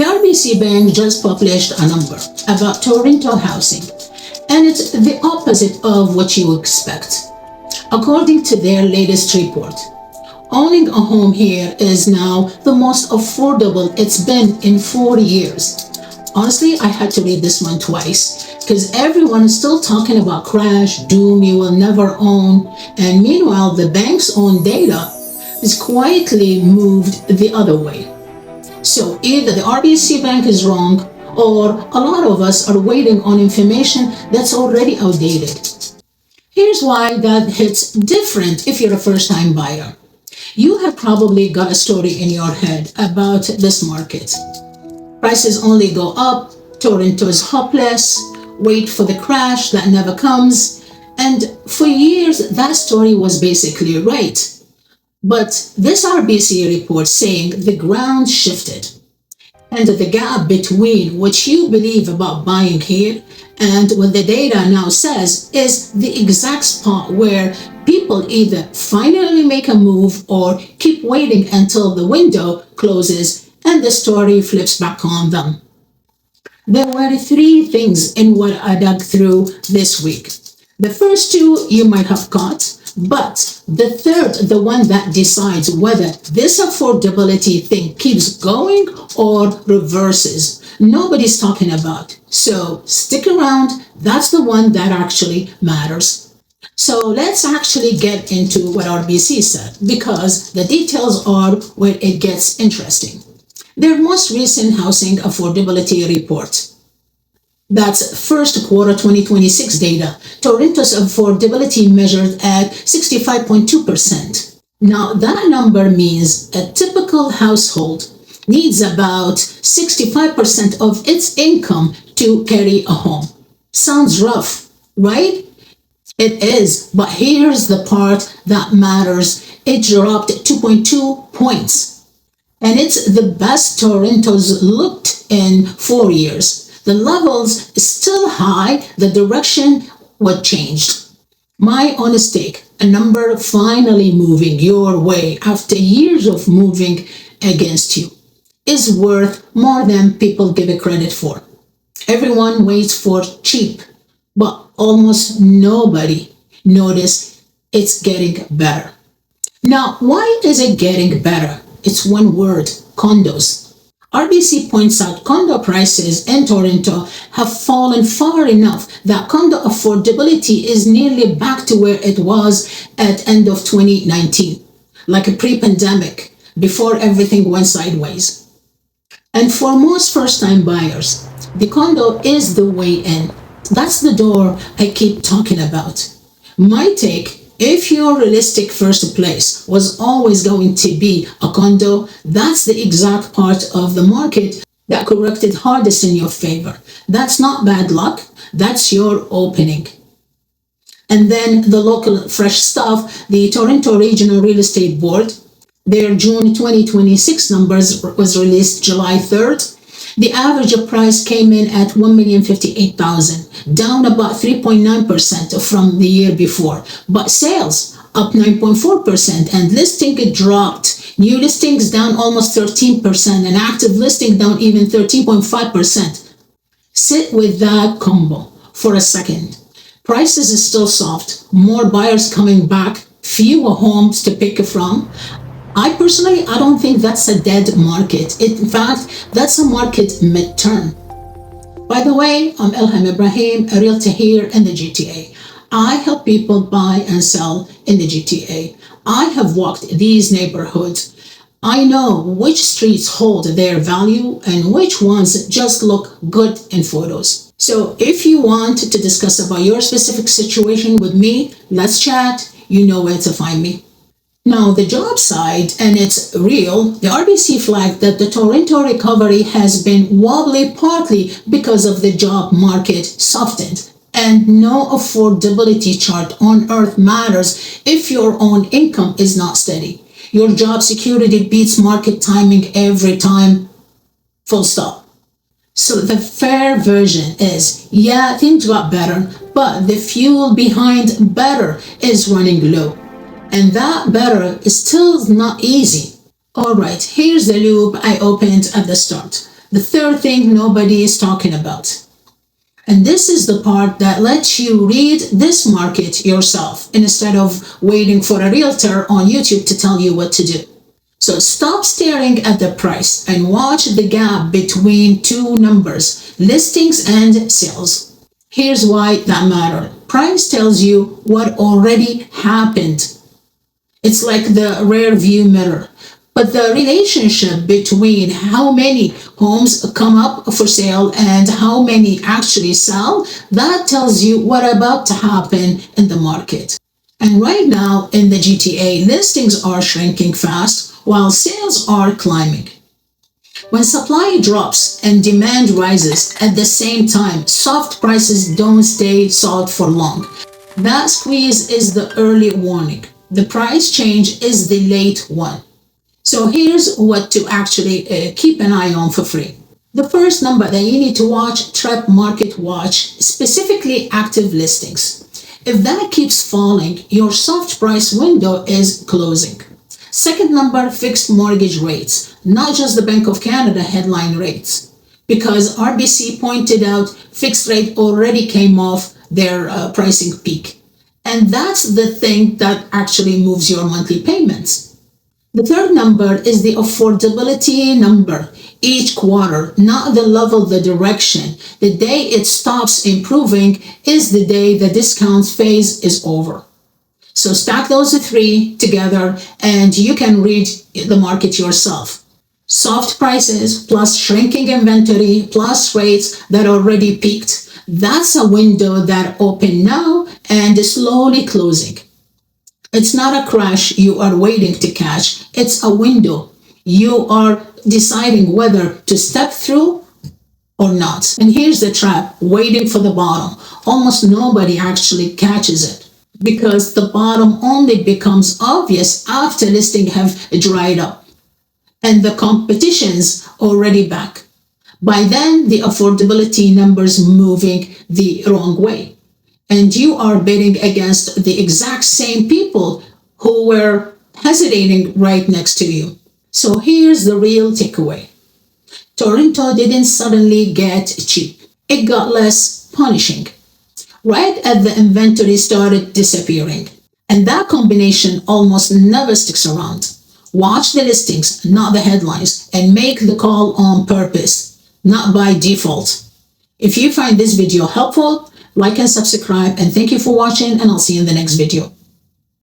The RBC Bank just published a number about Toronto housing, and it's the opposite of what you expect. According to their latest report, owning a home here is now the most affordable it's been in 4 years. Honestly, I had to read this one twice because everyone is still talking about crash, doom, you will never own, and meanwhile, the bank's own data is quietly moved the other way. So either the RBC Bank is wrong, or a lot of us are waiting on information that's already outdated. Here's why that hits different if you're a first-time buyer. You have probably got a story in your head about this market. Prices only go up, Toronto is hopeless, wait for the crash that never comes, and for years that story was basically right. But this RBC report saying the ground shifted, and the gap between what you believe about buying here and what the data now says is the exact spot where people either finally make a move or keep waiting until the window closes and the story flips back on them. There were 3 things in what I dug through this week. The first 2 you might have caught, but the third, the one that decides whether this affordability thing keeps going or reverses, nobody's talking about. So stick around, that's the one that actually matters. So let's actually get into what RBC said, because the details are where it gets interesting. Their most recent housing affordability report, that's first quarter 2026 data, Toronto's affordability measured at 65.2%. Now that number means a typical household needs about 65% of its income to carry a home. Sounds rough, right? It is, but here's the part that matters. It dropped 2.2 points, and it's the best Toronto's looked in 4 years. The levels is still high, the direction was changed. My honest take, a number finally moving your way after years of moving against you is worth more than people give it credit for. Everyone waits for cheap, but almost nobody notices it's getting better. Now, why is it getting better? It's one word, condos. RBC points out condo prices in Toronto have fallen far enough that condo affordability is nearly back to where it was at end of 2019, like a pre-pandemic, before everything went sideways. And for most first-time buyers, the condo is the way in. That's the door I keep talking about. My take, if your realistic first place was always going to be a condo, that's the exact part of the market that corrected hardest in your favor. That's not bad luck, that's your opening. And then the local fresh stuff, the Toronto Regional Real Estate Board, their June 2026 numbers was released July 3rd. The average price came in at $1,058,000, down about 3.9% from the year before. But sales up 9.4% and listing dropped. New listings down almost 13% and active listing down even 13.5%. Sit with that combo for a second. Prices is still soft, more buyers coming back, fewer homes to pick from. I don't think that's a dead market. In fact, that's a market mid-turn. By the way, I'm Ilham Ibrahim, a realtor here in the GTA. I help people buy and sell in the GTA. I have walked these neighborhoods. I know which streets hold their value and which ones just look good in photos. So if you want to discuss about your specific situation with me, let's chat. You know where to find me. Now, the job side, and it's real, the RBC flagged that the Toronto recovery has been wobbly partly because of the job market softened. And no affordability chart on earth matters if your own income is not steady. Your job security beats market timing every time, full stop. So the fair version is, yeah, things got better, but the fuel behind better is running low. And that better is still not easy. All right, here's the loop I opened at the start. The third thing nobody is talking about. And this is the part that lets you read this market yourself instead of waiting for a realtor on YouTube to tell you what to do. So stop staring at the price and watch the gap between two numbers, listings and sales. Here's why that matters. Price tells you what already happened. It's like the rear view mirror. But the relationship between how many homes come up for sale and how many actually sell, that tells you what about to happen in the market. And right now in the GTA, listings are shrinking fast while sales are climbing. When supply drops and demand rises at the same time, soft prices don't stay soft for long. That squeeze is the early warning. The price change is the late one. So here's what to actually keep an eye on for free. The first number that you need to watch, Trap Market Watch, specifically active listings. If that keeps falling, your soft price window is closing. Second number, fixed mortgage rates, not just the Bank of Canada headline rates, because RBC pointed out fixed rate already came off their pricing peak. And that's the thing that actually moves your monthly payments. The third number is the affordability number each quarter, not the level, the direction. The day it stops improving is the day the discount phase is over. So stack those three together and you can read the market yourself. Soft prices plus shrinking inventory plus rates that already peaked. That's a window that open now and is slowly closing. It's not a crash you are waiting to catch. It's a window. You are deciding whether to step through or not. And here's the trap, waiting for the bottom. Almost nobody actually catches it because the bottom only becomes obvious after listings have dried up and the competition's already back. By then, the affordability numbers moving the wrong way. And you are bidding against the exact same people who were hesitating right next to you. So here's the real takeaway. Toronto didn't suddenly get cheap. It got less punishing. Right as the inventory started disappearing. And that combination almost never sticks around. Watch the listings, not the headlines, and make the call on purpose, not by default. If you find this video helpful, like and subscribe, and thank you for watching, and I'll see you in the next video.